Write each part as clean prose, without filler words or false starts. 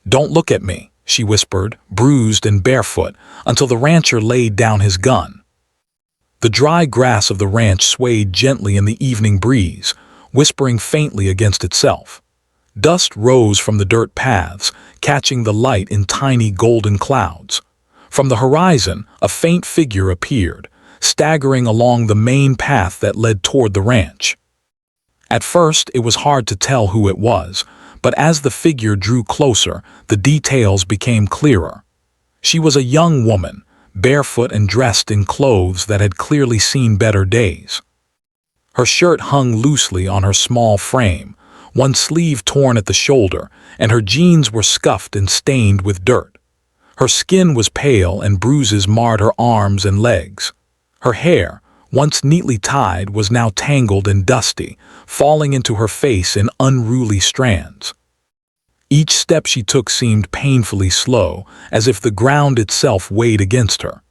"Don't look at me," she whispered, bruised and barefoot, until the rancher laid down his gun. The dry grass of the ranch swayed gently in the evening breeze, whispering faintly against itself. Dust rose from the dirt paths, catching the light in tiny golden clouds. From the horizon, a faint figure appeared, staggering along the main path that led toward the ranch. At first, it was hard to tell who it was, but as the figure drew closer, the details became clearer. She was a young woman, barefoot and dressed in clothes that had clearly seen better days. Her shirt hung loosely on her small frame, one sleeve torn at the shoulder, and her jeans were scuffed and stained with dirt. Her skin was pale and bruises marred her arms and legs. Her hair, once neatly tied, was now tangled and dusty, falling into her face in unruly strands. Each step she took seemed painfully slow, as if the ground itself weighed against her.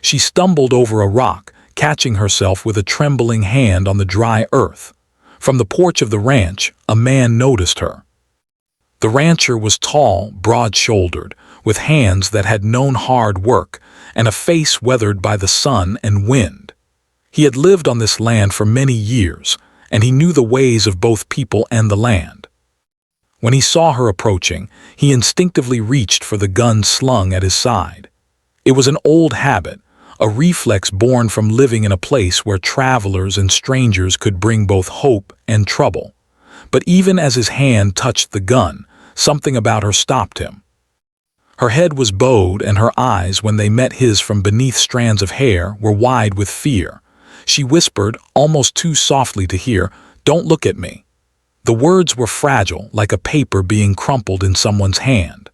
She stumbled over a rock, catching herself with a trembling hand on the dry earth. From the porch of the ranch, a man noticed her. The rancher was tall, broad-shouldered, with hands that had known hard work, and a face weathered by the sun and wind. He had lived on this land for many years, and he knew the ways of both people and the land. When he saw her approaching, he instinctively reached for the gun slung at his side. It was an old habit, a reflex born from living in a place where travelers and strangers could bring both hope and trouble. But even as his hand touched the gun, something about her stopped him. Her head was bowed, and her eyes, when they met his from beneath strands of hair, were wide with fear. She whispered, almost too softly to hear, "Don't look at me." The words were fragile, like a paper being crumpled in someone's hand.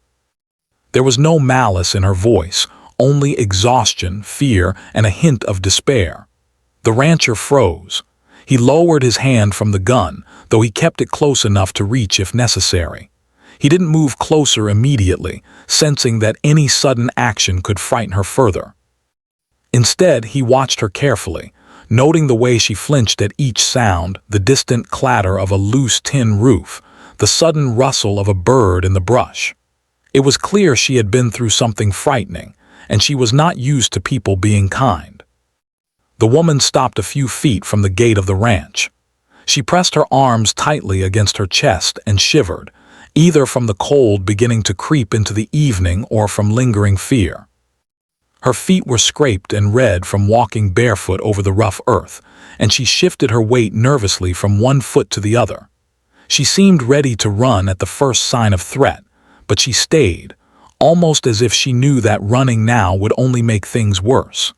There was no malice in her voice, only exhaustion, fear, and a hint of despair. The rancher froze. He lowered his hand from the gun, though he kept it close enough to reach if necessary. He didn't move closer immediately, sensing that any sudden action could frighten her further. Instead, he watched her carefully, noting the way she flinched at each sound, the distant clatter of a loose tin roof, the sudden rustle of a bird in the brush. It was clear she had been through something frightening, and she was not used to people being kind. The woman stopped a few feet from the gate of the ranch. She pressed her arms tightly against her chest and shivered, either from the cold beginning to creep into the evening or from lingering fear. Her feet were scraped and red from walking barefoot over the rough earth, and she shifted her weight nervously from one foot to the other. She seemed ready to run at the first sign of threat, but she stayed, almost as if she knew that running now would only make things worse.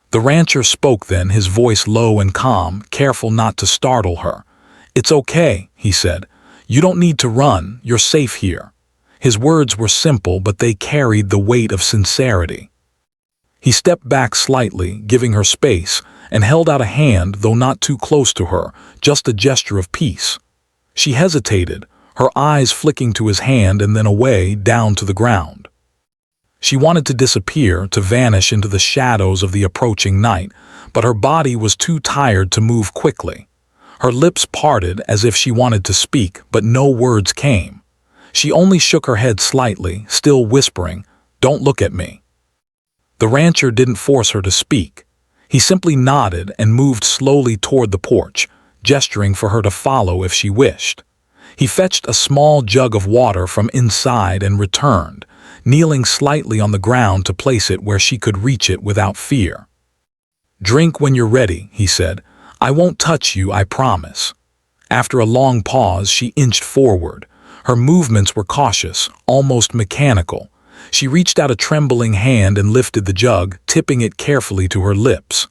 The rancher spoke then, his voice low and calm, careful not to startle her. "It's okay," he said. "You don't need to run, you're safe here." His words were simple, but they carried the weight of sincerity. He stepped back slightly, giving her space, and held out a hand, though not too close to her, just a gesture of peace. She hesitated, her eyes flicking to his hand and then away, down to the ground. She wanted to disappear, to vanish into the shadows of the approaching night, but her body was too tired to move quickly. Her lips parted as if she wanted to speak, but no words came. She only shook her head slightly, still whispering, "Don't look at me." The rancher didn't force her to speak. He simply nodded and moved slowly toward the porch, gesturing for her to follow if she wished. He fetched a small jug of water from inside and returned, kneeling slightly on the ground to place it where she could reach it without fear. "Drink when you're ready," he said. "I won't touch you, I promise." After a long pause, she inched forward. Her movements were cautious, almost mechanical. She reached out a trembling hand and lifted the jug, tipping it carefully to her lips.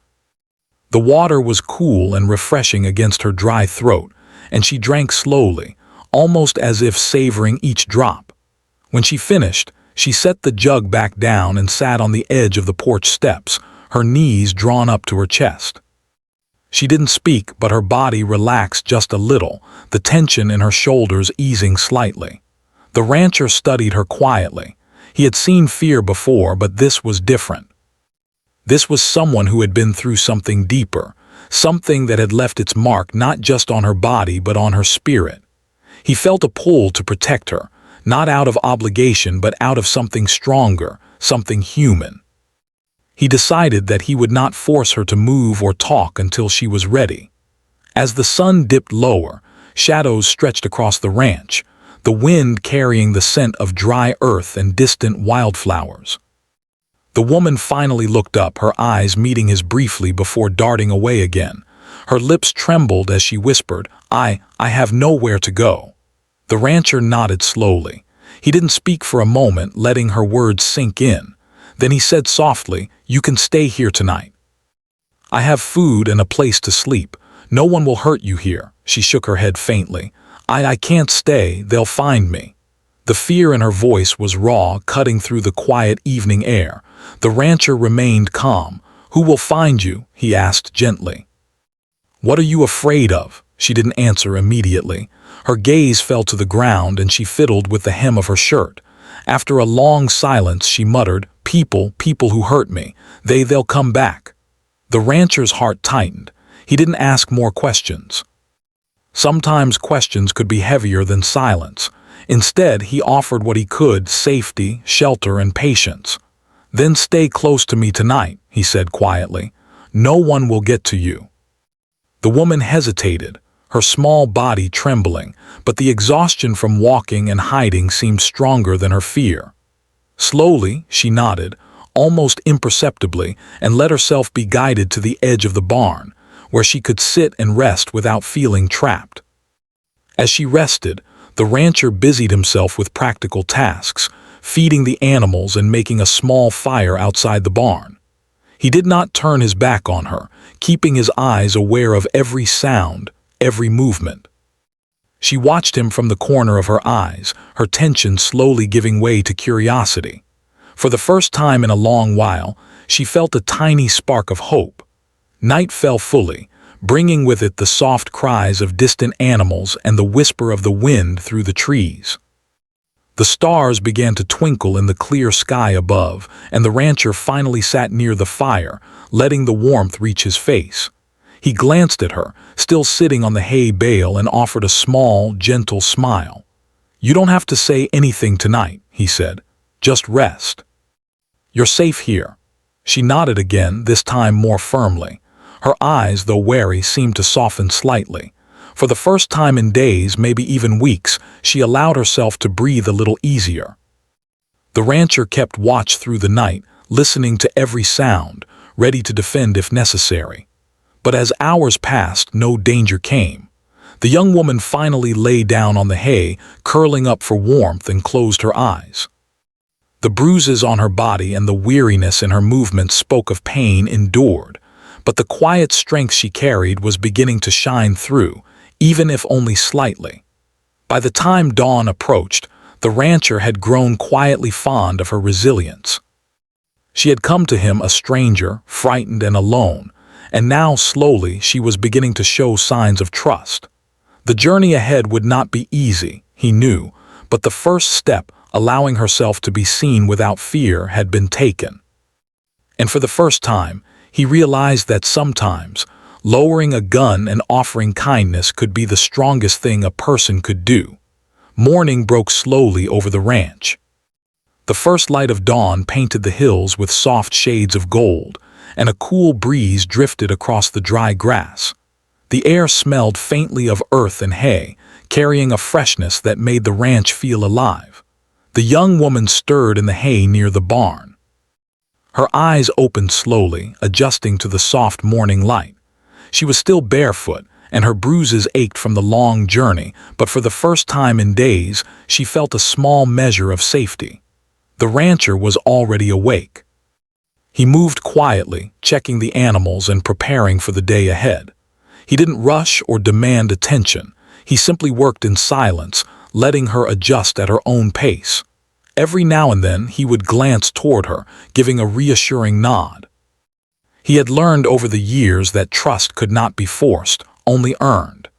The water was cool and refreshing against her dry throat, and she drank slowly, almost as if savoring each drop. When she finished, she set the jug back down and sat on the edge of the porch steps, her knees drawn up to her chest. She didn't speak, but her body relaxed just a little, the tension in her shoulders easing slightly. The rancher studied her quietly. He had seen fear before, but this was different. This was someone who had been through something deeper, something that had left its mark not just on her body but on her spirit. He felt a pull to protect her, not out of obligation but out of something stronger, something human. He decided that he would not force her to move or talk until she was ready. As the sun dipped lower, shadows stretched across the ranch, the wind carrying the scent of dry earth and distant wildflowers. The woman finally looked up, her eyes meeting his briefly before darting away again. Her lips trembled as she whispered, I have nowhere to go." The rancher nodded slowly. He didn't speak for a moment, letting her words sink in. Then he said softly, "You can stay here tonight. I have food and a place to sleep. No one will hurt you here." She shook her head faintly. I can't stay, they'll find me." The fear in her voice was raw, cutting through the quiet evening air. The rancher remained calm. "Who will find you?" he asked gently. "What are you afraid of?" She didn't answer immediately. Her gaze fell to the ground and she fiddled with the hem of her shirt. After a long silence, she muttered, People who hurt me. They'll come back." The rancher's heart tightened. He didn't ask more questions. Sometimes questions could be heavier than silence. Instead, he offered what he could: safety, shelter, and patience. "Then stay close to me tonight," he said quietly. "No one will get to you." The woman hesitated, her small body trembling, but the exhaustion from walking and hiding seemed stronger than her fear. Slowly, she nodded, almost imperceptibly, and let herself be guided to the edge of the barn, where she could sit and rest without feeling trapped. As she rested, the rancher busied himself with practical tasks, feeding the animals and making a small fire outside the barn. He did not turn his back on her, keeping his eyes aware of every sound, every movement. She watched him from the corner of her eyes, her tension slowly giving way to curiosity. For the first time in a long while, she felt a tiny spark of hope. Night fell fully, bringing with it the soft cries of distant animals and the whisper of the wind through the trees. The stars began to twinkle in the clear sky above, and the rancher finally sat near the fire, letting the warmth reach his face. He glanced at her, still sitting on the hay bale, and offered a small, gentle smile. "You don't have to say anything tonight," he said. "Just rest. You're safe here." She nodded again, this time more firmly. Her eyes, though wary, seemed to soften slightly. For the first time in days, maybe even weeks, she allowed herself to breathe a little easier. The rancher kept watch through the night, listening to every sound, ready to defend if necessary. But as hours passed, no danger came. The young woman finally lay down on the hay, curling up for warmth, and closed her eyes. The bruises on her body and the weariness in her movements spoke of pain endured, but the quiet strength she carried was beginning to shine through, even if only slightly. By the time dawn approached, the rancher had grown quietly fond of her resilience. She had come to him a stranger, frightened and alone, and now slowly she was beginning to show signs of trust. The journey ahead would not be easy, he knew, but the first step, allowing herself to be seen without fear, had been taken. And for the first time, he realized that sometimes, lowering a gun and offering kindness could be the strongest thing a person could do. Morning broke slowly over the ranch. The first light of dawn painted the hills with soft shades of gold, and a cool breeze drifted across the dry grass. The air smelled faintly of earth and hay, carrying a freshness that made the ranch feel alive. The young woman stirred in the hay near the barn. Her eyes opened slowly, adjusting to the soft morning light. She was still barefoot, and her bruises ached from the long journey, but for the first time in days, she felt a small measure of safety. The rancher was already awake. He moved quietly, checking the animals and preparing for the day ahead. He didn't rush or demand attention. He simply worked in silence, letting her adjust at her own pace. Every now and then, he would glance toward her, giving a reassuring nod. He had learned over the years that trust could not be forced, only earned.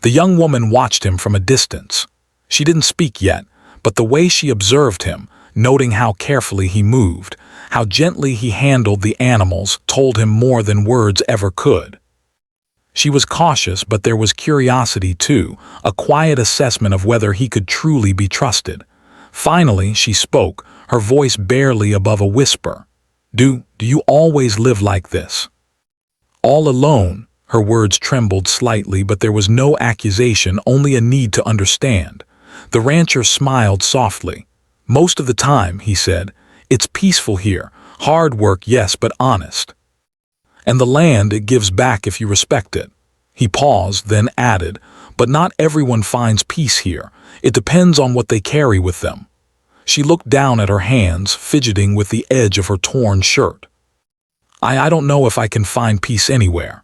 The young woman watched him from a distance. She didn't speak yet, but the way she observed him, noting how carefully he moved, how gently he handled the animals, told him more than words ever could. She was cautious, but there was curiosity too, a quiet assessment of whether he could truly be trusted. Finally, she spoke, her voice barely above a whisper. Do you always live like this?" "All alone." Her words trembled slightly, but there was no accusation, only a need to understand. The rancher smiled softly. "Most of the time," he said. "It's peaceful here. Hard work, yes, but honest. And the land, it gives back if you respect it." He paused, then added, "But not everyone finds peace here. It depends on what they carry with them." She looked down at her hands, fidgeting with the edge of her torn shirt. I don't know if I can find peace anywhere."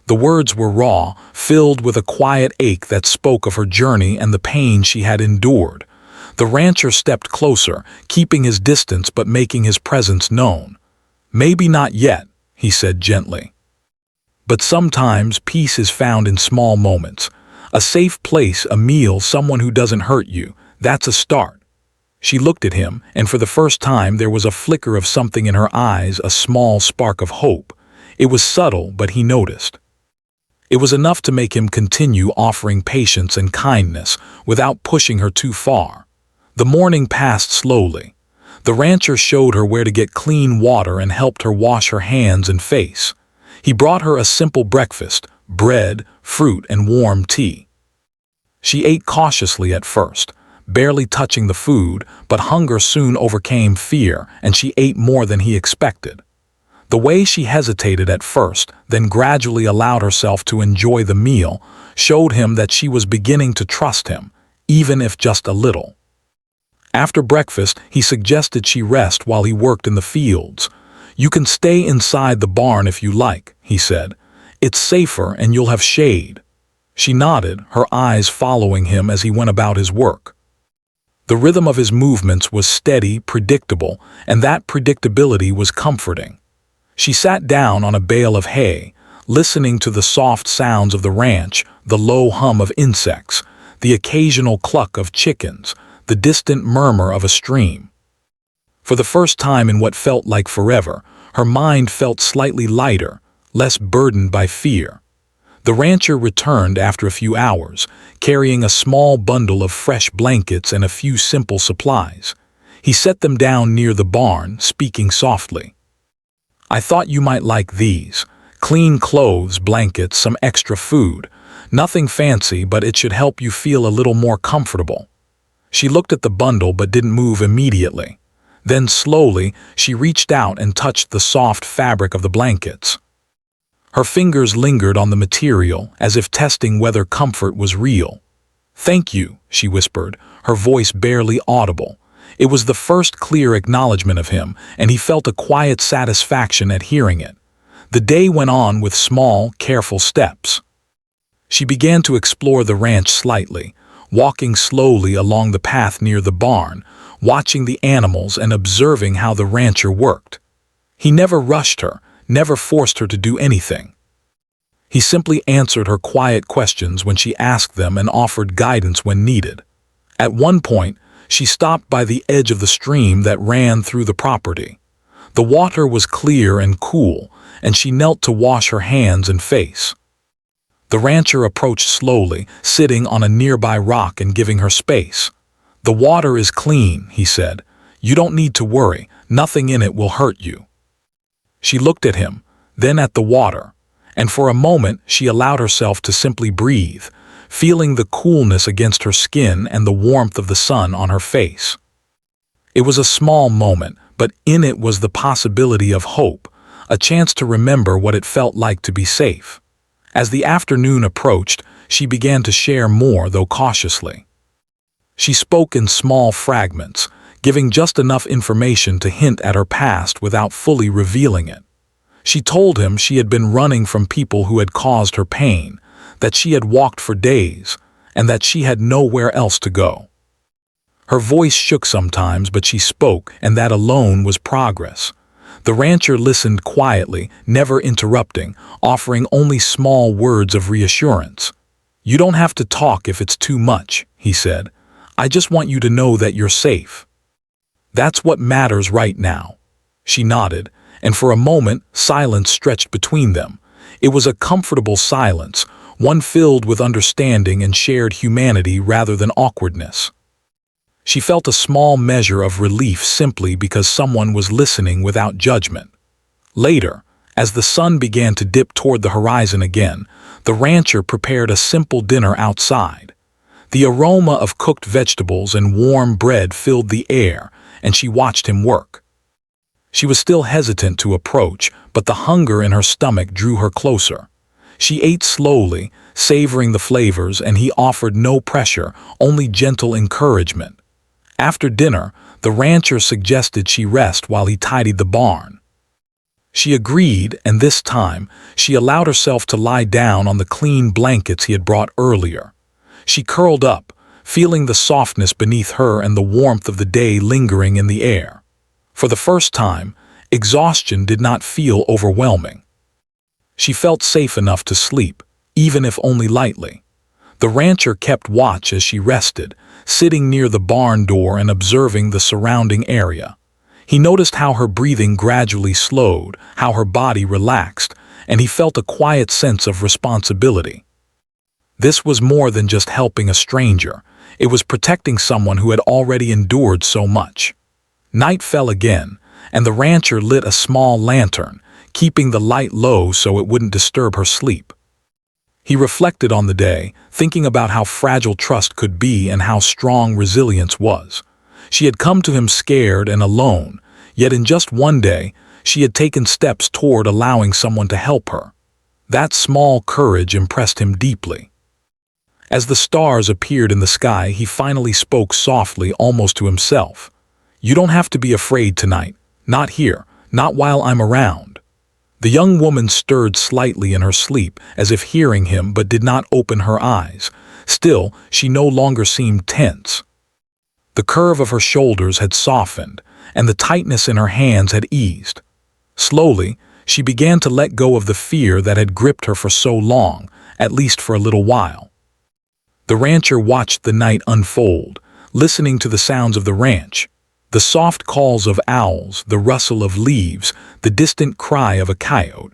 The words were raw, filled with a quiet ache that spoke of her journey and the pain she had endured. The rancher stepped closer, keeping his distance but making his presence known. "Maybe not yet," he said gently. "But sometimes peace is found in small moments. A safe place, a meal, someone who doesn't hurt you. That's a start." She looked at him, and for the first time there was a flicker of something in her eyes, a small spark of hope. It was subtle, but he noticed. It was enough to make him continue offering patience and kindness without pushing her too far. The morning passed slowly. The rancher showed her where to get clean water and helped her wash her hands and face. He brought her a simple breakfast, bread, fruit, and warm tea. She ate cautiously at first, barely touching the food, but hunger soon overcame fear, and she ate more than he expected. The way she hesitated at first, then gradually allowed herself to enjoy the meal, showed him that she was beginning to trust him, even if just a little. After breakfast, he suggested she rest while he worked in the fields. "You can stay inside the barn if you like," he said. "It's safer and you'll have shade." She nodded, her eyes following him as he went about his work. The rhythm of his movements was steady, predictable, and that predictability was comforting. She sat down on a bale of hay, listening to the soft sounds of the ranch, the low hum of insects, the occasional cluck of chickens, the distant murmur of a stream. For the first time in what felt like forever, her mind felt slightly lighter, less burdened by fear. The rancher returned after a few hours, carrying a small bundle of fresh blankets and a few simple supplies. He set them down near the barn, speaking softly. "I thought you might like these. Clean clothes, blankets, some extra food. Nothing fancy, but it should help you feel a little more comfortable." She looked at the bundle but didn't move immediately. Then slowly, she reached out and touched the soft fabric of the blankets. Her fingers lingered on the material, as if testing whether comfort was real. "Thank you," she whispered, her voice barely audible. It was the first clear acknowledgement of him, and he felt a quiet satisfaction at hearing it. The day went on with small, careful steps. She began to explore the ranch slightly, walking slowly along the path near the barn, watching the animals and observing how the rancher worked. He never rushed her, never forced her to do anything. He simply answered her quiet questions when she asked them and offered guidance when needed. At one point, she stopped by the edge of the stream that ran through the property. The water was clear and cool, and she knelt to wash her hands and face. The rancher approached slowly, sitting on a nearby rock and giving her space. "The water is clean," he said. "You don't need to worry, nothing in it will hurt you." She looked at him, then at the water, and for a moment she allowed herself to simply breathe, feeling the coolness against her skin and the warmth of the sun on her face. It was a small moment, but in it was the possibility of hope, a chance to remember what it felt like to be safe. As the afternoon approached, she began to share more, though cautiously. She spoke in small fragments, giving just enough information to hint at her past without fully revealing it. She told him she had been running from people who had caused her pain, that she had walked for days, and that she had nowhere else to go. Her voice shook sometimes, but she spoke, and that alone was progress. The rancher listened quietly, never interrupting, offering only small words of reassurance. "You don't have to talk if it's too much," he said. "I just want you to know that you're safe. That's what matters right now." She nodded, and for a moment, silence stretched between them. It was a comfortable silence, one filled with understanding and shared humanity rather than awkwardness. She felt a small measure of relief simply because someone was listening without judgment. Later, as the sun began to dip toward the horizon again, the rancher prepared a simple dinner outside. The aroma of cooked vegetables and warm bread filled the air, and she watched him work. She was still hesitant to approach, but the hunger in her stomach drew her closer. She ate slowly, savoring the flavors, and he offered no pressure, only gentle encouragement. After dinner, the rancher suggested she rest while he tidied the barn. She agreed, and this time, she allowed herself to lie down on the clean blankets he had brought earlier. She curled up, feeling the softness beneath her and the warmth of the day lingering in the air. For the first time, exhaustion did not feel overwhelming. She felt safe enough to sleep, even if only lightly. The rancher kept watch as she rested, sitting near the barn door and observing the surrounding area. He noticed how her breathing gradually slowed, how her body relaxed, and he felt a quiet sense of responsibility. This was more than just helping a stranger. It was protecting someone who had already endured so much. Night fell again, and the rancher lit a small lantern, keeping the light low so it wouldn't disturb her sleep. He reflected on the day, thinking about how fragile trust could be and how strong resilience was. She had come to him scared and alone, yet in just one day, she had taken steps toward allowing someone to help her. That small courage impressed him deeply. As the stars appeared in the sky, he finally spoke softly, almost to himself. "You don't have to be afraid tonight. Not here, not while I'm around." The young woman stirred slightly in her sleep, as if hearing him, but did not open her eyes. Still, she no longer seemed tense. The curve of her shoulders had softened, and the tightness in her hands had eased. Slowly, she began to let go of the fear that had gripped her for so long, at least for a little while. The rancher watched the night unfold, listening to the sounds of the ranch. The soft calls of owls, the rustle of leaves, the distant cry of a coyote.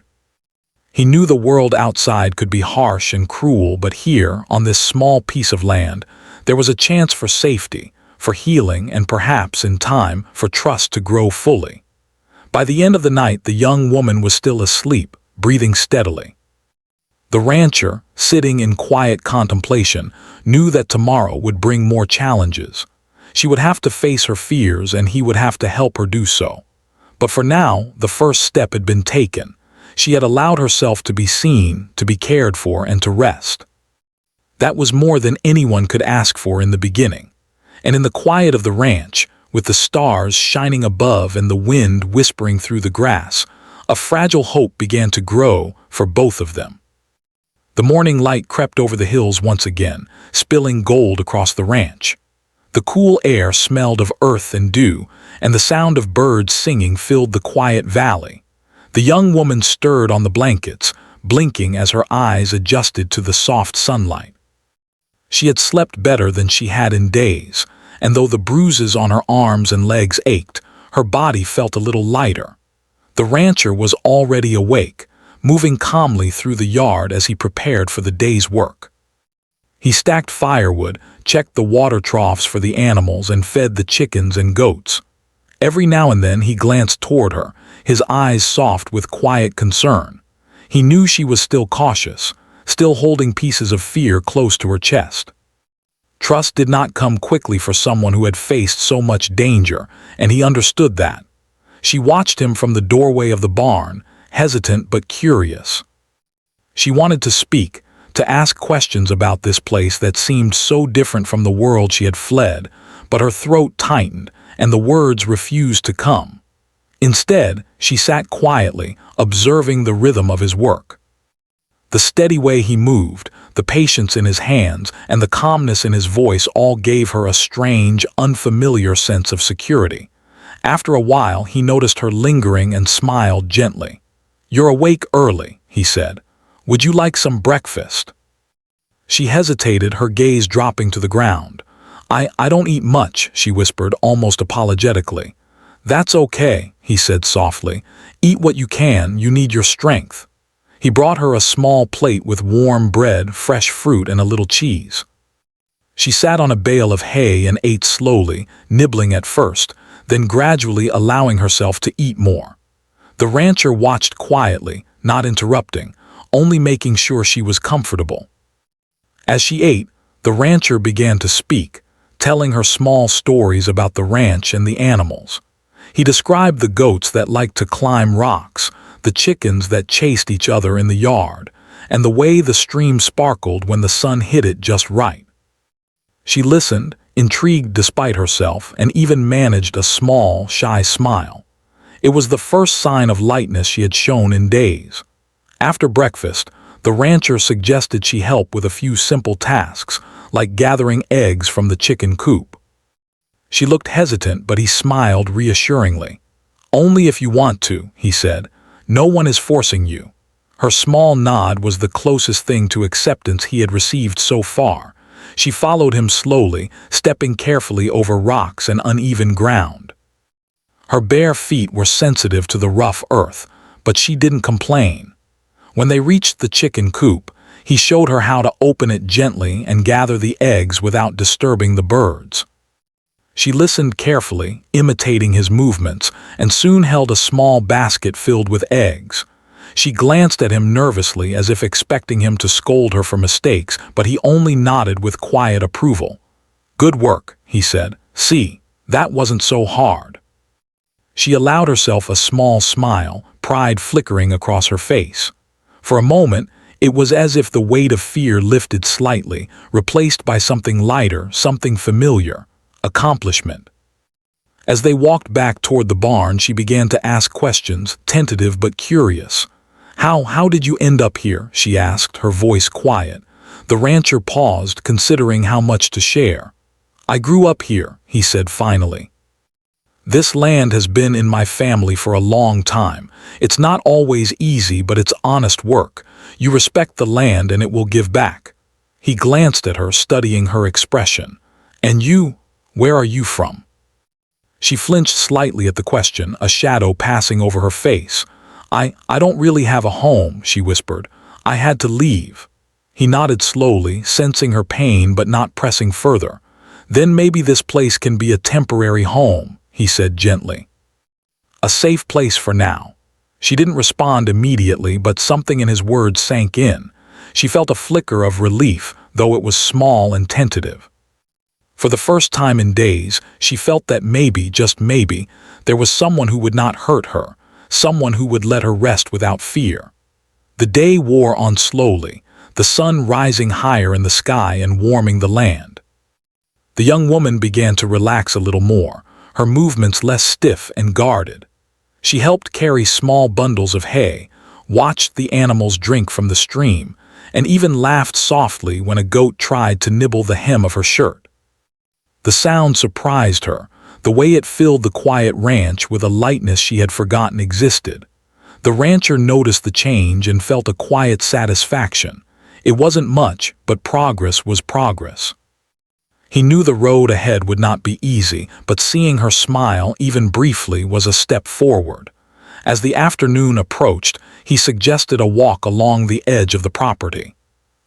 He knew the world outside could be harsh and cruel, but here, on this small piece of land, there was a chance for safety, for healing, and perhaps, in time, for trust to grow fully. By the end of the night, the young woman was still asleep, breathing steadily. The rancher, sitting in quiet contemplation, knew that tomorrow would bring more challenges. She would have to face her fears, and he would have to help her do so. But for now, the first step had been taken. She had allowed herself to be seen, to be cared for, and to rest. That was more than anyone could ask for in the beginning. And in the quiet of the ranch, with the stars shining above and the wind whispering through the grass, a fragile hope began to grow for both of them. The morning light crept over the hills once again, spilling gold across the ranch. The cool air smelled of earth and dew, and the sound of birds singing filled the quiet valley. The young woman stirred on the blankets, blinking as her eyes adjusted to the soft sunlight. She had slept better than she had in days, and though the bruises on her arms and legs ached, her body felt a little lighter. The rancher was already awake, moving calmly through the yard as he prepared for the day's work. He stacked firewood, checked the water troughs for the animals, and fed the chickens and goats. Every now and then he glanced toward her, his eyes soft with quiet concern. He knew she was still cautious, still holding pieces of fear close to her chest. Trust did not come quickly for someone who had faced so much danger, and he understood that. She watched him from the doorway of the barn, hesitant but curious. She wanted to speak, to ask questions about this place that seemed so different from the world she had fled, but her throat tightened, and the words refused to come. Instead, she sat quietly, observing the rhythm of his work. The steady way he moved, the patience in his hands, and the calmness in his voice all gave her a strange, unfamiliar sense of security. After a while, he noticed her lingering and smiled gently. "You're awake early," he said. "Would you like some breakfast?" She hesitated, her gaze dropping to the ground. I don't eat much," she whispered, almost apologetically. "That's okay," he said softly. "Eat what you can, you need your strength." He brought her a small plate with warm bread, fresh fruit, and a little cheese. She sat on a bale of hay and ate slowly, nibbling at first, then gradually allowing herself to eat more. The rancher watched quietly, not interrupting, only making sure she was comfortable. As she ate, the rancher began to speak, telling her small stories about the ranch and the animals. He described the goats that liked to climb rocks, the chickens that chased each other in the yard, and the way the stream sparkled when the sun hit it just right. She listened, intrigued despite herself, and even managed a small, shy smile. It was the first sign of lightness she had shown in days. After breakfast, the rancher suggested she help with a few simple tasks, like gathering eggs from the chicken coop. She looked hesitant, but he smiled reassuringly. "Only if you want to," he said. "No one is forcing you." Her small nod was the closest thing to acceptance he had received so far. She followed him slowly, stepping carefully over rocks and uneven ground. Her bare feet were sensitive to the rough earth, but she didn't complain. When they reached the chicken coop, he showed her how to open it gently and gather the eggs without disturbing the birds. She listened carefully, imitating his movements, and soon held a small basket filled with eggs. She glanced at him nervously as if expecting him to scold her for mistakes, but he only nodded with quiet approval. "Good work," he said. "See, that wasn't so hard." She allowed herself a small smile, pride flickering across her face. For a moment, it was as if the weight of fear lifted slightly, replaced by something lighter, something familiar. Accomplishment. As they walked back toward the barn, she began to ask questions, tentative but curious. How did you end up here?" she asked, her voice quiet. The rancher paused, considering how much to share. "I grew up here," he said finally. "This land has been in my family for a long time. It's not always easy, but it's honest work. You respect the land and it will give back." He glanced at her, studying her expression. "And you? Where are you from?" She flinched slightly at the question, a shadow passing over her face. I don't really have a home," she whispered. "I had to leave." He nodded slowly, sensing her pain but not pressing further. "Then maybe this place can be a temporary home," he said gently. "A safe place for now." She didn't respond immediately, but something in his words sank in. She felt a flicker of relief, though it was small and tentative. For the first time in days, she felt that maybe, just maybe, there was someone who would not hurt her, someone who would let her rest without fear. The day wore on slowly, the sun rising higher in the sky and warming the land. The young woman began to relax a little more, her movements less stiff and guarded. She helped carry small bundles of hay, watched the animals drink from the stream, and even laughed softly when a goat tried to nibble the hem of her shirt. The sound surprised her, the way it filled the quiet ranch with a lightness she had forgotten existed. The rancher noticed the change and felt a quiet satisfaction. It wasn't much, but progress was progress. He knew the road ahead would not be easy, but seeing her smile, even briefly, was a step forward. As the afternoon approached, he suggested a walk along the edge of the property.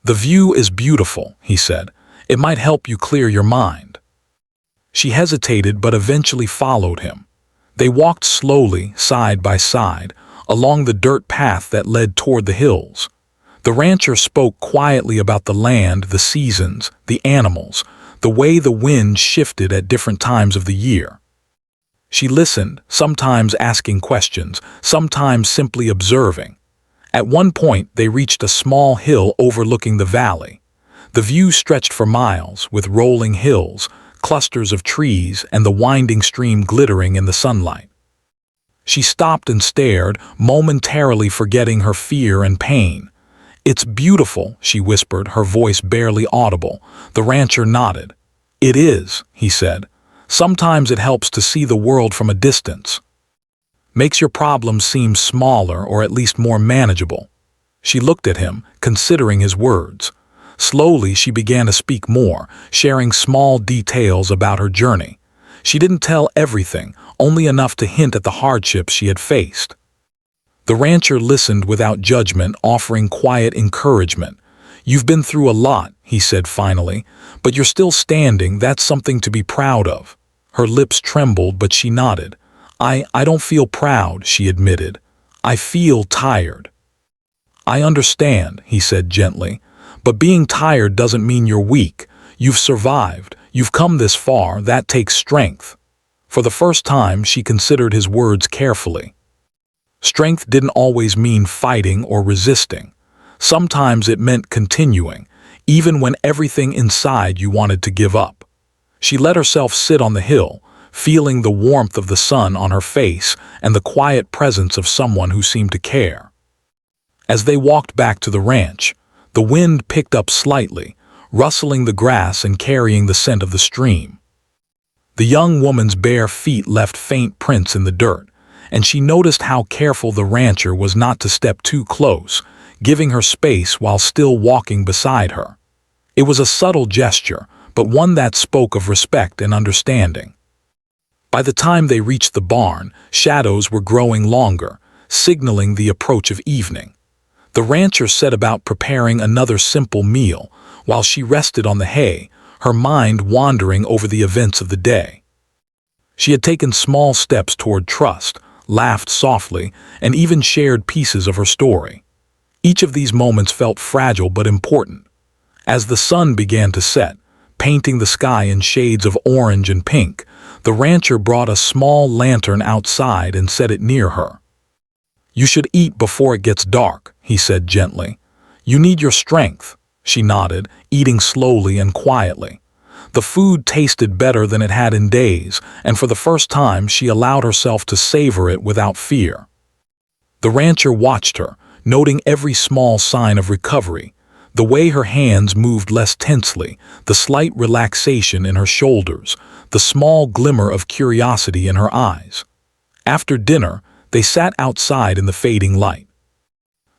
"The view is beautiful," he said. "It might help you clear your mind." She hesitated but eventually followed him. They walked slowly, side by side, along the dirt path that led toward the hills. The rancher spoke quietly about the land, the seasons, the animals, the way the wind shifted at different times of the year. She listened, sometimes asking questions, sometimes simply observing. At one point, they reached a small hill overlooking the valley. The view stretched for miles, with rolling hills, clusters of trees, and the winding stream glittering in the sunlight. She stopped and stared, momentarily forgetting her fear and pain. "It's beautiful," she whispered, her voice barely audible. The rancher nodded. "It is," he said. "Sometimes it helps to see the world from a distance. Makes your problems seem smaller or at least more manageable." She looked at him, considering his words. Slowly, she began to speak more, sharing small details about her journey. She didn't tell everything, only enough to hint at the hardships she had faced. The rancher listened without judgment, offering quiet encouragement. "You've been through a lot," he said finally, "but you're still standing. That's something to be proud of." Her lips trembled, but she nodded. I don't feel proud," she admitted. "I feel tired." "I understand," he said gently, "but being tired doesn't mean you're weak. You've survived. You've come this far. That takes strength." For the first time, she considered his words carefully. Strength didn't always mean fighting or resisting. Sometimes it meant continuing, even when everything inside you wanted to give up. She let herself sit on the hill, feeling the warmth of the sun on her face and the quiet presence of someone who seemed to care. As they walked back to the ranch, the wind picked up slightly, rustling the grass and carrying the scent of the stream. The young woman's bare feet left faint prints in the dirt, and she noticed how careful the rancher was not to step too close, giving her space while still walking beside her. It was a subtle gesture, but one that spoke of respect and understanding. By the time they reached the barn, shadows were growing longer, signaling the approach of evening. The rancher set about preparing another simple meal, while she rested on the hay, her mind wandering over the events of the day. She had taken small steps toward trust, laughed softly, and even shared pieces of her story. Each of these moments felt fragile but important. As the sun began to set, painting the sky in shades of orange and pink, the rancher brought a small lantern outside and set it near her. "You should eat before it gets dark," he said gently. "You need your strength." She nodded, eating slowly and quietly. The food tasted better than it had in days, and for the first time she allowed herself to savor it without fear. The rancher watched her, noting every small sign of recovery, the way her hands moved less tensely, the slight relaxation in her shoulders, the small glimmer of curiosity in her eyes. After dinner, they sat outside in the fading light.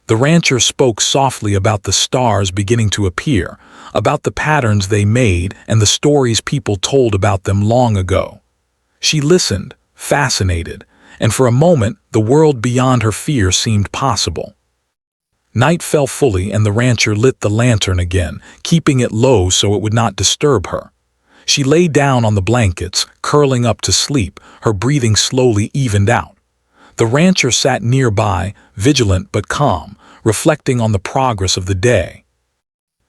The rancher spoke softly about the stars beginning to appear, about the patterns they made and the stories people told about them long ago. She listened, fascinated, and for a moment the world beyond her fear seemed possible. Night fell fully and the rancher lit the lantern again, keeping it low so it would not disturb her. She lay down on the blankets, curling up to sleep, her breathing slowly evened out. The rancher sat nearby, vigilant but calm, reflecting on the progress of the day.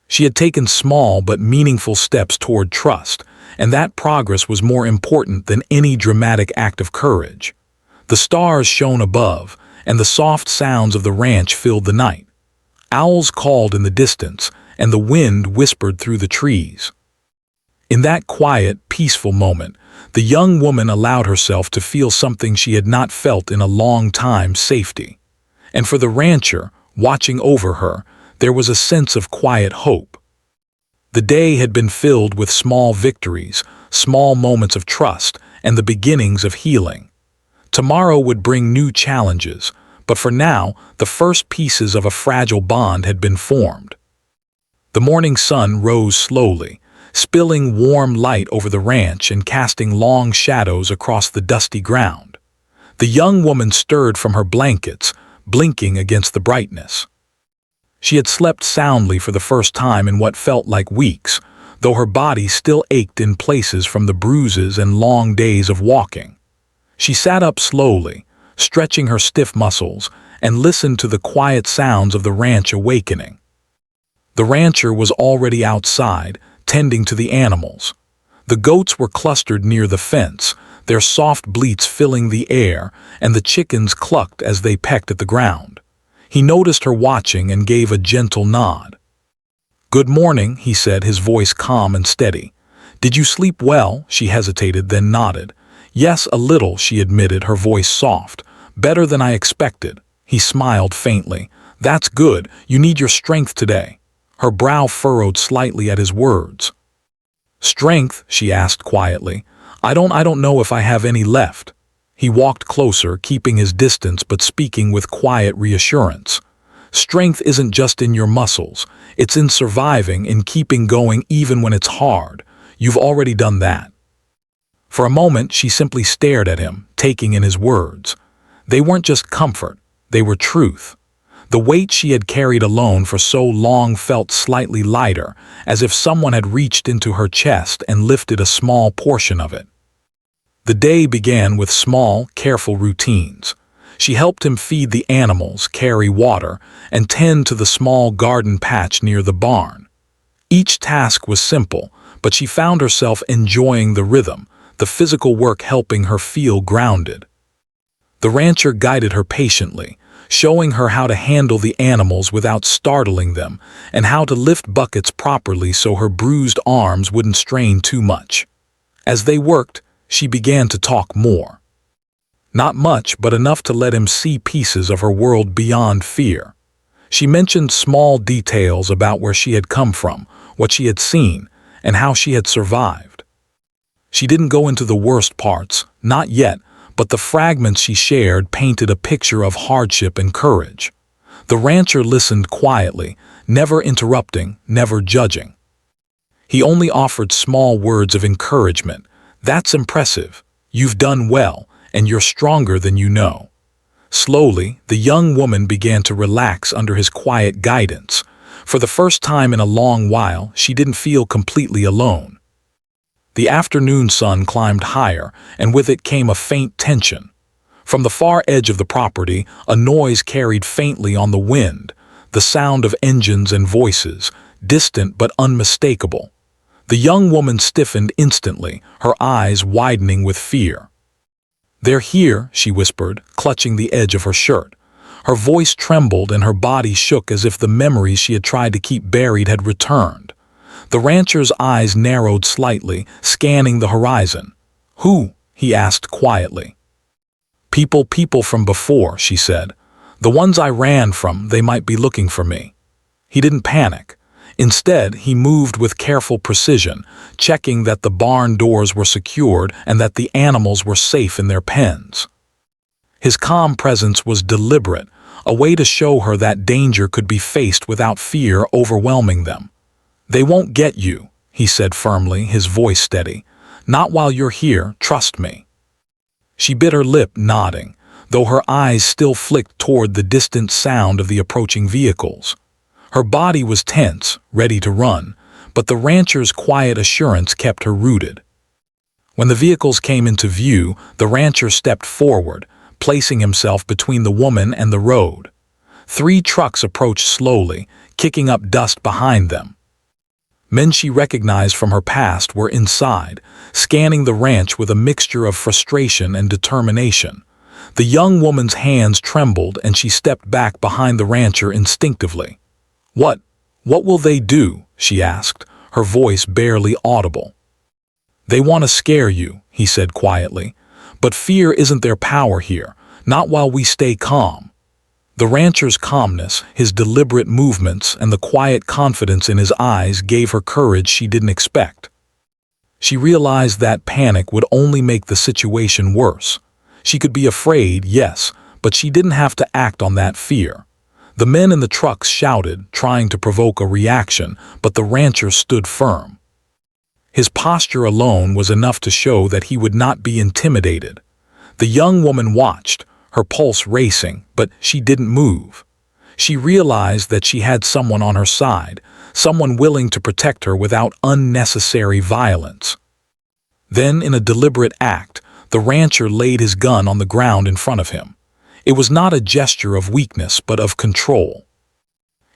She had taken small but meaningful steps toward trust, and that progress was more important than any dramatic act of courage. The stars shone above, and the soft sounds of the ranch filled the night. Owls called in the distance, and the wind whispered through the trees. In that quiet, peaceful moment, the young woman allowed herself to feel something she had not felt in a long time: safety. And for the rancher, watching over her, there was a sense of quiet hope. The day had been filled with small victories, small moments of trust, and the beginnings of healing. Tomorrow would bring new challenges, but for now, the first pieces of a fragile bond had been formed. The morning sun rose slowly, spilling warm light over the ranch and casting long shadows across the dusty ground. The young woman stirred from her blankets, blinking against the brightness. She had slept soundly for the first time in what felt like weeks, though her body still ached in places from the bruises and long days of walking. She sat up slowly, stretching her stiff muscles, and listened to the quiet sounds of the ranch awakening. The rancher was already outside, tending to the animals. The goats were clustered near the fence, their soft bleats filling the air, and the chickens clucked as they pecked at the ground. He noticed her watching and gave a gentle nod. "Good morning," he said, his voice calm and steady. "Did you sleep well?" She hesitated, then nodded. "Yes, a little," she admitted, her voice soft. "Better than I expected." He smiled faintly. "That's good. You need your strength today." Her brow furrowed slightly at his words. "Strength?" she asked quietly. I don't know if I have any left." He walked closer, keeping his distance but speaking with quiet reassurance. "Strength isn't just in your muscles. It's in surviving, in keeping going even when it's hard. You've already done that." For a moment, she simply stared at him, taking in his words. They weren't just comfort, they were truth. The weight she had carried alone for so long felt slightly lighter, as if someone had reached into her chest and lifted a small portion of it. The day began with small, careful routines. She helped him feed the animals, carry water, and tend to the small garden patch near the barn. Each task was simple, but she found herself enjoying the rhythm, the physical work helping her feel grounded. The rancher guided her patiently, showing her how to handle the animals without startling them and how to lift buckets properly so her bruised arms wouldn't strain too much. As they worked, she began to talk more. Not much, but enough to let him see pieces of her world beyond fear. She mentioned small details about where she had come from, what she had seen, and how she had survived. She didn't go into the worst parts, not yet, but the fragments she shared painted a picture of hardship and courage. The rancher listened quietly, never interrupting, never judging. He only offered small words of encouragement. "That's impressive. You've done well, and you're stronger than you know." Slowly, the young woman began to relax under his quiet guidance. For the first time in a long while, she didn't feel completely alone. The afternoon sun climbed higher, and with it came a faint tension. From the far edge of the property, a noise carried faintly on the wind, the sound of engines and voices, distant but unmistakable. The young woman stiffened instantly, her eyes widening with fear. "They're here," she whispered, clutching the edge of her shirt. Her voice trembled and her body shook as if the memories she had tried to keep buried had returned. The rancher's eyes narrowed slightly, scanning the horizon. "Who?" he asked quietly. People from before," she said. "The ones I ran from, they might be looking for me." He didn't panic. Instead, he moved with careful precision, checking that the barn doors were secured and that the animals were safe in their pens. His calm presence was deliberate, a way to show her that danger could be faced without fear overwhelming them. "They won't get you," he said firmly, his voice steady. "Not while you're here, trust me." She bit her lip, nodding, though her eyes still flicked toward the distant sound of the approaching vehicles. Her body was tense, ready to run, but the rancher's quiet assurance kept her rooted. When the vehicles came into view, the rancher stepped forward, placing himself between the woman and the road. 3 trucks approached slowly, kicking up dust behind them. Men she recognized from her past were inside, scanning the ranch with a mixture of frustration and determination. The young woman's hands trembled and she stepped back behind the rancher instinctively. What will they do?" she asked, her voice barely audible. "They want to scare you," he said quietly. "But fear isn't their power here, not while we stay calm." The rancher's calmness, his deliberate movements, and the quiet confidence in his eyes gave her courage she didn't expect. She realized that panic would only make the situation worse. She could be afraid, yes, but she didn't have to act on that fear. The men in the trucks shouted, trying to provoke a reaction, but the rancher stood firm. His posture alone was enough to show that he would not be intimidated. The young woman watched, her pulse racing, but she didn't move. She realized that she had someone on her side, someone willing to protect her without unnecessary violence. Then, in a deliberate act, the rancher laid his gun on the ground in front of him. It was not a gesture of weakness, but of control.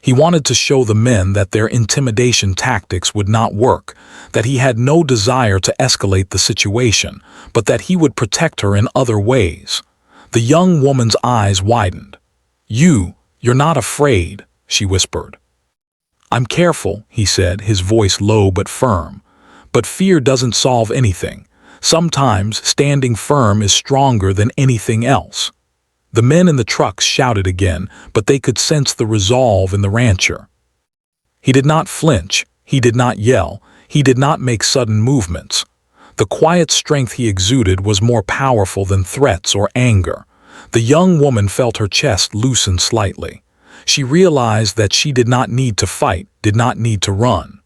He wanted to show the men that their intimidation tactics would not work, that he had no desire to escalate the situation, but that he would protect her in other ways. The young woman's eyes widened. You're not afraid," she whispered. "I'm careful," he said, his voice low but firm. "But fear doesn't solve anything. Sometimes standing firm is stronger than anything else." The men in the trucks shouted again, but they could sense the resolve in the rancher. He did not flinch, he did not yell, he did not make sudden movements. The quiet strength he exuded was more powerful than threats or anger. The young woman felt her chest loosen slightly. She realized that she did not need to fight, did not need to run.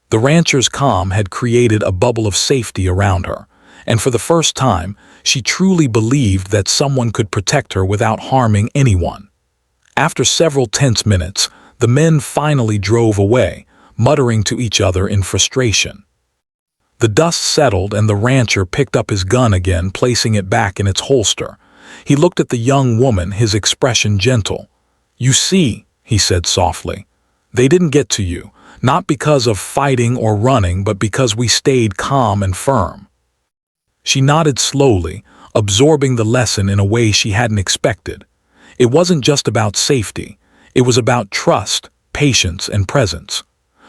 The rancher's calm had created a bubble of safety around her, and for the first time, she truly believed that someone could protect her without harming anyone. After several tense minutes, the men finally drove away, muttering to each other in frustration. The dust settled and the rancher picked up his gun again, placing it back in its holster. He looked at the young woman, his expression gentle. "You see," he said softly, "they didn't get to you, not because of fighting or running, but because we stayed calm and firm." She nodded slowly, absorbing the lesson in a way she hadn't expected. It wasn't just about safety. It was about trust, patience, and presence.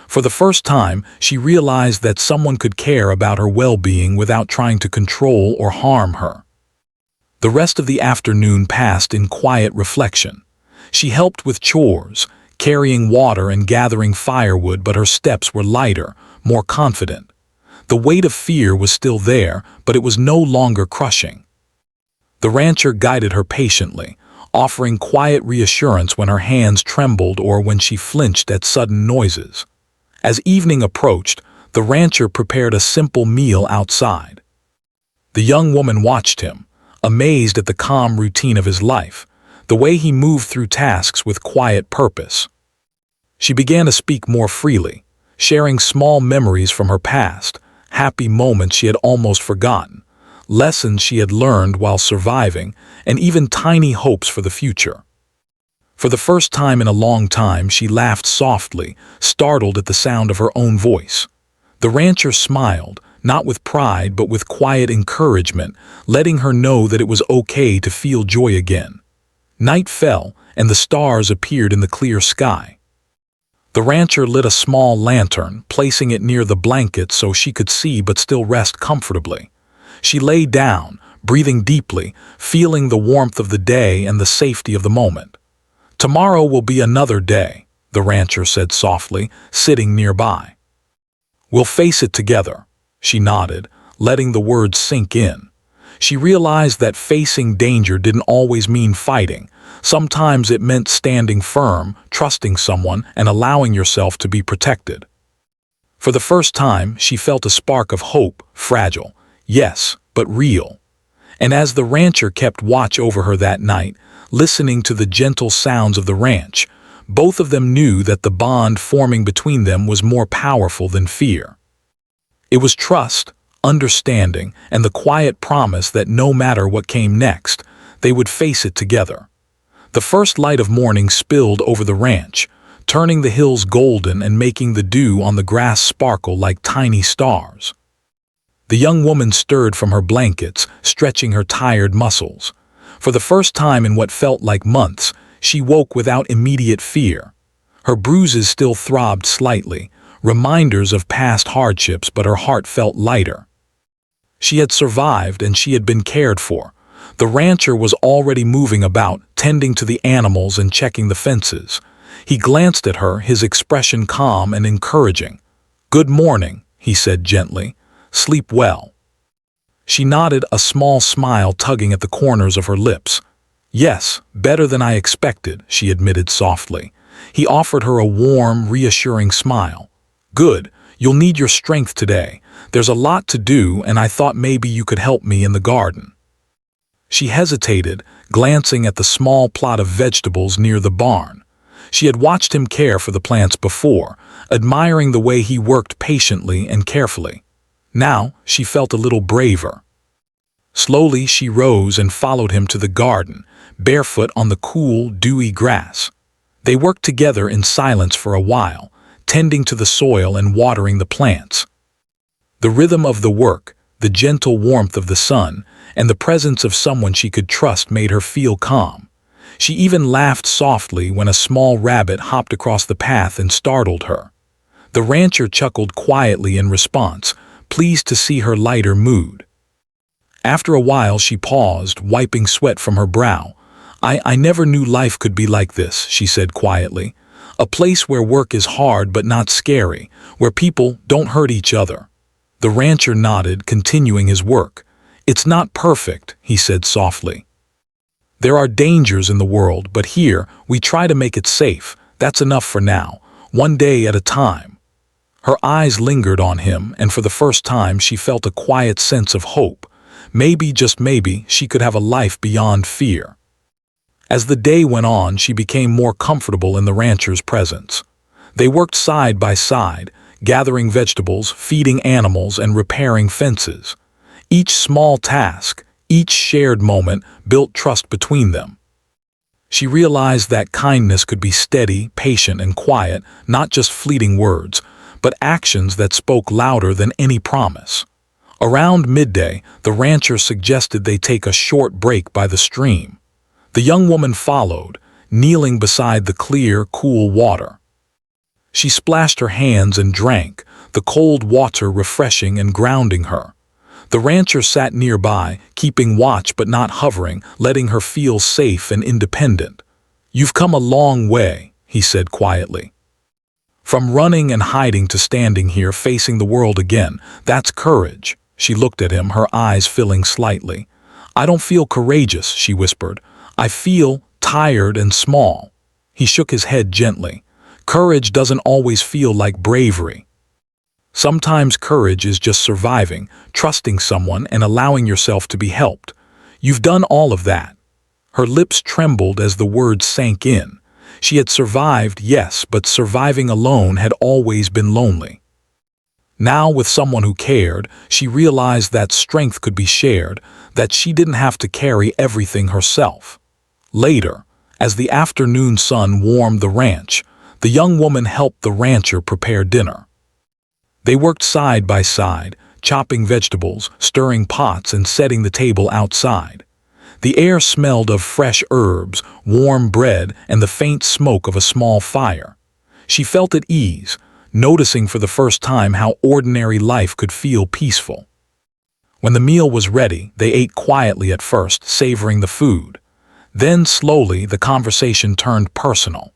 For the first time, she realized that someone could care about her well-being without trying to control or harm her. The rest of the afternoon passed in quiet reflection. She helped with chores, carrying water and gathering firewood, but her steps were lighter, more confident. The weight of fear was still there, but it was no longer crushing. The rancher guided her patiently, offering quiet reassurance when her hands trembled or when she flinched at sudden noises. As evening approached, the rancher prepared a simple meal outside. The young woman watched him, amazed at the calm routine of his life, the way he moved through tasks with quiet purpose. She began to speak more freely, sharing small memories from her past, happy moments she had almost forgotten, lessons she had learned while surviving, and even tiny hopes for the future. For the first time in a long time, she laughed softly, startled at the sound of her own voice. The rancher smiled, not with pride but with quiet encouragement, letting her know that it was okay to feel joy again. Night fell, and the stars appeared in the clear sky. The rancher lit a small lantern, placing it near the blanket so she could see but still rest comfortably. She lay down, breathing deeply, feeling the warmth of the day and the safety of the moment. "Tomorrow will be another day," the rancher said softly, sitting nearby. "We'll face it together." She nodded, letting the words sink in. She realized that facing danger didn't always mean fighting. Sometimes it meant standing firm, trusting someone, and allowing yourself to be protected. For the first time, she felt a spark of hope, fragile, yes, but real. And as the rancher kept watch over her that night, listening to the gentle sounds of the ranch, both of them knew that the bond forming between them was more powerful than fear. It was trust, understanding, and the quiet promise that no matter what came next, they would face it together. The first light of morning spilled over the ranch, turning the hills golden and making the dew on the grass sparkle like tiny stars. The young woman stirred from her blankets, stretching her tired muscles. For the first time in what felt like months, she woke without immediate fear. Her bruises still throbbed slightly, reminders of past hardships, but her heart felt lighter. She had survived and she had been cared for. The rancher was already moving about, tending to the animals and checking the fences. He glanced at her, his expression calm and encouraging. "Good morning," he said gently. "Sleep well." She nodded, a small smile tugging at the corners of her lips. "Yes, better than I expected," she admitted softly. He offered her a warm, reassuring smile. "Good, you'll need your strength today. There's a lot to do, and I thought maybe you could help me in the garden." She hesitated, glancing at the small plot of vegetables near the barn. She had watched him care for the plants before, admiring the way he worked patiently and carefully. Now she felt a little braver. Slowly she rose and followed him to the garden, barefoot on the cool, dewy grass. They worked together in silence for a while, tending to the soil and watering the plants. The rhythm of the work, the gentle warmth of the sun, and the presence of someone she could trust made her feel calm. She even laughed softly when a small rabbit hopped across the path and startled her. The rancher chuckled quietly in response, pleased to see her lighter mood. After a while she paused, wiping sweat from her brow. I never knew life could be like this," she said quietly. "A place where work is hard but not scary, where people don't hurt each other." The rancher nodded, continuing his work. "It's not perfect," he said softly. "There are dangers in the world, but here we try to make it safe. That's enough for now, one day at a time." Her eyes lingered on him, and for the first time she felt a quiet sense of hope. Maybe, just maybe, she could have a life beyond fear. As the day went on, she became more comfortable in the rancher's presence. They worked side by side, gathering vegetables, feeding animals, and repairing fences. Each small task, each shared moment built trust between them. She realized that kindness could be steady, patient, and quiet, not just fleeting words, but actions that spoke louder than any promise. Around midday, the rancher suggested they take a short break by the stream. The young woman followed, kneeling beside the clear, cool water. She splashed her hands and drank, the cold water refreshing and grounding her. The rancher sat nearby, keeping watch but not hovering, letting her feel safe and independent. "You've come a long way," he said quietly. "From running and hiding to standing here facing the world again, that's courage." She looked at him, her eyes filling slightly. "I don't feel courageous," she whispered. "I feel tired and small." He shook his head gently. "Courage doesn't always feel like bravery. Sometimes courage is just surviving, trusting someone, and allowing yourself to be helped. You've done all of that." Her lips trembled as the words sank in. She had survived, yes, but surviving alone had always been lonely. Now, with someone who cared, she realized that strength could be shared, that she didn't have to carry everything herself. Later, as the afternoon sun warmed the ranch, the young woman helped the rancher prepare dinner. They worked side by side, chopping vegetables, stirring pots, and setting the table outside. The air smelled of fresh herbs, warm bread, and the faint smoke of a small fire. She felt at ease, noticing for the first time how ordinary life could feel peaceful. When the meal was ready, they ate quietly at first, savoring the food. Then, slowly, the conversation turned personal.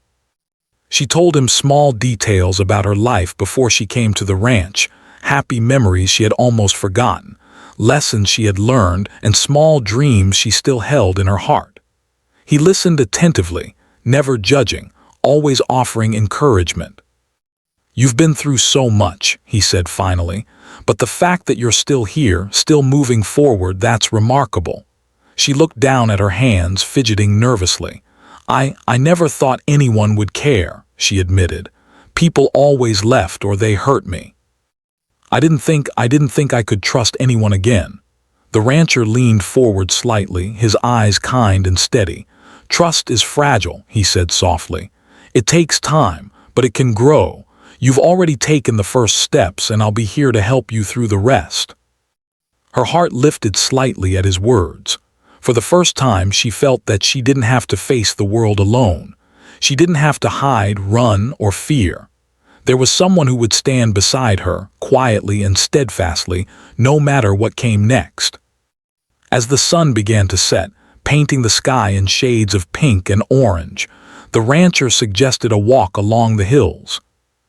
She told him small details about her life before she came to the ranch, happy memories she had almost forgotten, lessons she had learned, and small dreams she still held in her heart. He listened attentively, never judging, always offering encouragement. "You've been through so much," he said finally, "but the fact that you're still here, still moving forward, that's remarkable." She looked down at her hands, fidgeting nervously. I never thought anyone would care," she admitted. "People always left or they hurt me. I didn't think I could trust anyone again." The rancher leaned forward slightly, his eyes kind and steady. "Trust is fragile," he said softly. "It takes time, but it can grow. You've already taken the first steps, and I'll be here to help you through the rest." Her heart lifted slightly at his words. For the first time, she felt that she didn't have to face the world alone. She didn't have to hide, run, or fear. There was someone who would stand beside her, quietly and steadfastly, no matter what came next. As the sun began to set, painting the sky in shades of pink and orange, the rancher suggested a walk along the hills.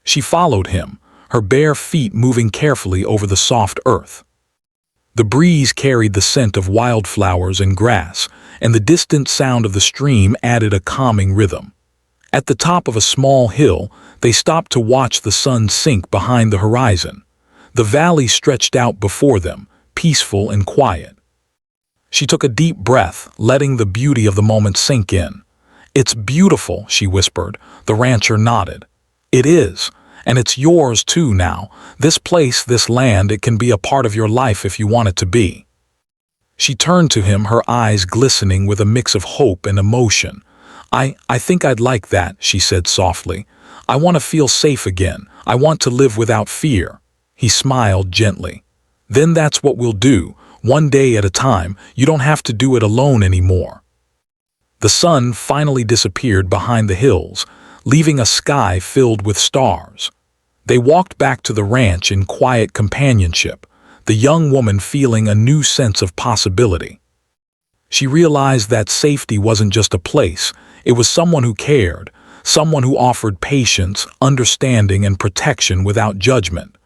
She followed him, her bare feet moving carefully over the soft earth. The breeze carried the scent of wildflowers and grass, and the distant sound of the stream added a calming rhythm. At the top of a small hill, they stopped to watch the sun sink behind the horizon. The valley stretched out before them, peaceful and quiet. She took a deep breath, letting the beauty of the moment sink in. "It's beautiful," she whispered. The rancher nodded. "It is. And it's yours too now. This place, this land, it can be a part of your life if you want it to be." She turned to him, her eyes glistening with a mix of hope and emotion. I think I'd like that," she said softly. "I want to feel safe again. I want to live without fear." He smiled gently. "Then that's what we'll do, one day at a time. You don't have to do it alone anymore." The sun finally disappeared behind the hills, leaving a sky filled with stars. They walked back to the ranch in quiet companionship, the young woman feeling a new sense of possibility. She realized that safety wasn't just a place, it was someone who cared, someone who offered patience, understanding, and protection without judgment.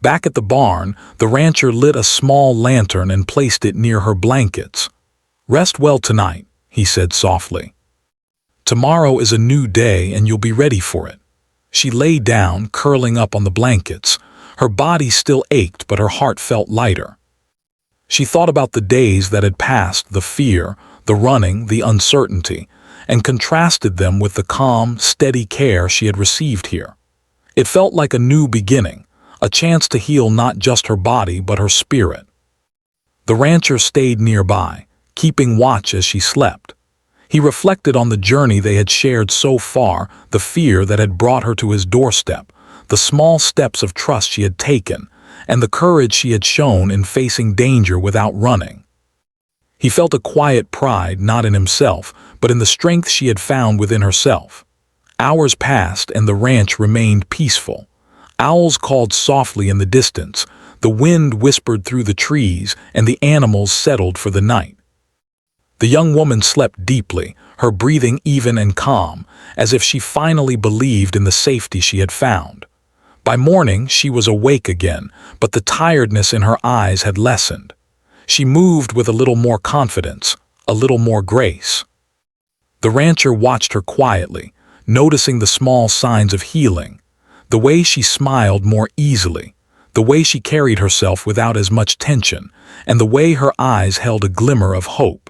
Back at the barn, the rancher lit a small lantern and placed it near her blankets. "Rest well tonight," he said softly. "Tomorrow is a new day and you'll be ready for it." She lay down, curling up on the blankets. Her body still ached, but her heart felt lighter. She thought about the days that had passed, the fear, the running, the uncertainty, and contrasted them with the calm, steady care she had received here. It felt like a new beginning, a chance to heal not just her body but her spirit. The rancher stayed nearby, keeping watch as she slept. He reflected on the journey they had shared so far, the fear that had brought her to his doorstep, the small steps of trust she had taken, and the courage she had shown in facing danger without running. He felt a quiet pride not in himself, but in the strength she had found within herself. Hours passed and the ranch remained peaceful. Owls called softly in the distance, the wind whispered through the trees, and the animals settled for the night. The young woman slept deeply, her breathing even and calm, as if she finally believed in the safety she had found. By morning, she was awake again, but the tiredness in her eyes had lessened. She moved with a little more confidence, a little more grace. The rancher watched her quietly, noticing the small signs of healing, the way she smiled more easily, the way she carried herself without as much tension, and the way her eyes held a glimmer of hope.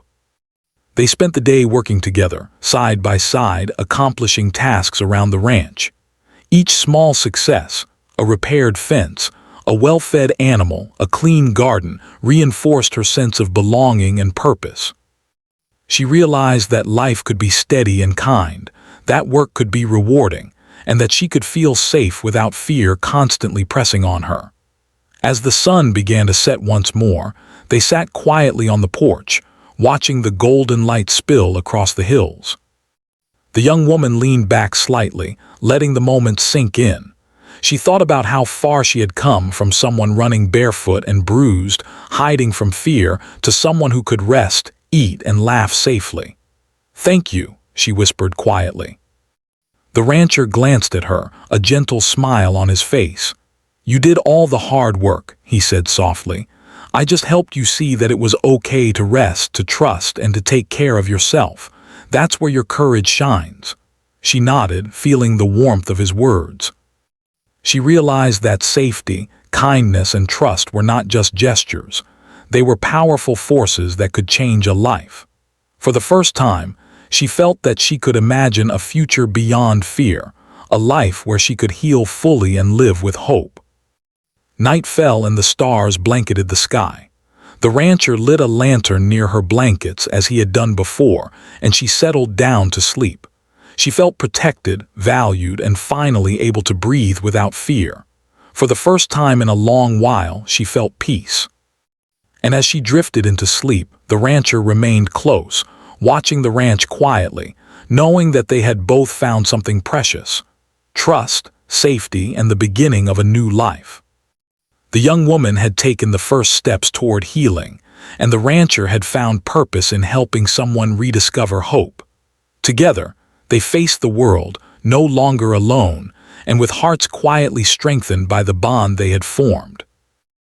They spent the day working together, side by side, accomplishing tasks around the ranch. Each small success, a repaired fence, a well-fed animal, a clean garden, reinforced her sense of belonging and purpose. She realized that life could be steady and kind, that work could be rewarding, and that she could feel safe without fear constantly pressing on her. As the sun began to set once more, they sat quietly on the porch, watching the golden light spill across the hills. The young woman leaned back slightly, letting the moment sink in. She thought about how far she had come from someone running barefoot and bruised, hiding from fear, to someone who could rest, eat, and laugh safely. "Thank you," she whispered quietly. The rancher glanced at her, a gentle smile on his face. "You did all the hard work," he said softly. "I just helped you see that it was okay to rest, to trust, and to take care of yourself. That's where your courage shines." She nodded, feeling the warmth of his words. She realized that safety, kindness, and trust were not just gestures. They were powerful forces that could change a life. For the first time, she felt that she could imagine a future beyond fear, a life where she could heal fully and live with hope. Night fell and the stars blanketed the sky. The rancher lit a lantern near her blankets as he had done before, and she settled down to sleep. She felt protected, valued, and finally able to breathe without fear. For the first time in a long while, she felt peace. And as she drifted into sleep, the rancher remained close, watching the ranch quietly, knowing that they had both found something precious: trust, safety, and the beginning of a new life. The young woman had taken the first steps toward healing, and the rancher had found purpose in helping someone rediscover hope. Together, they faced the world, no longer alone, and with hearts quietly strengthened by the bond they had formed.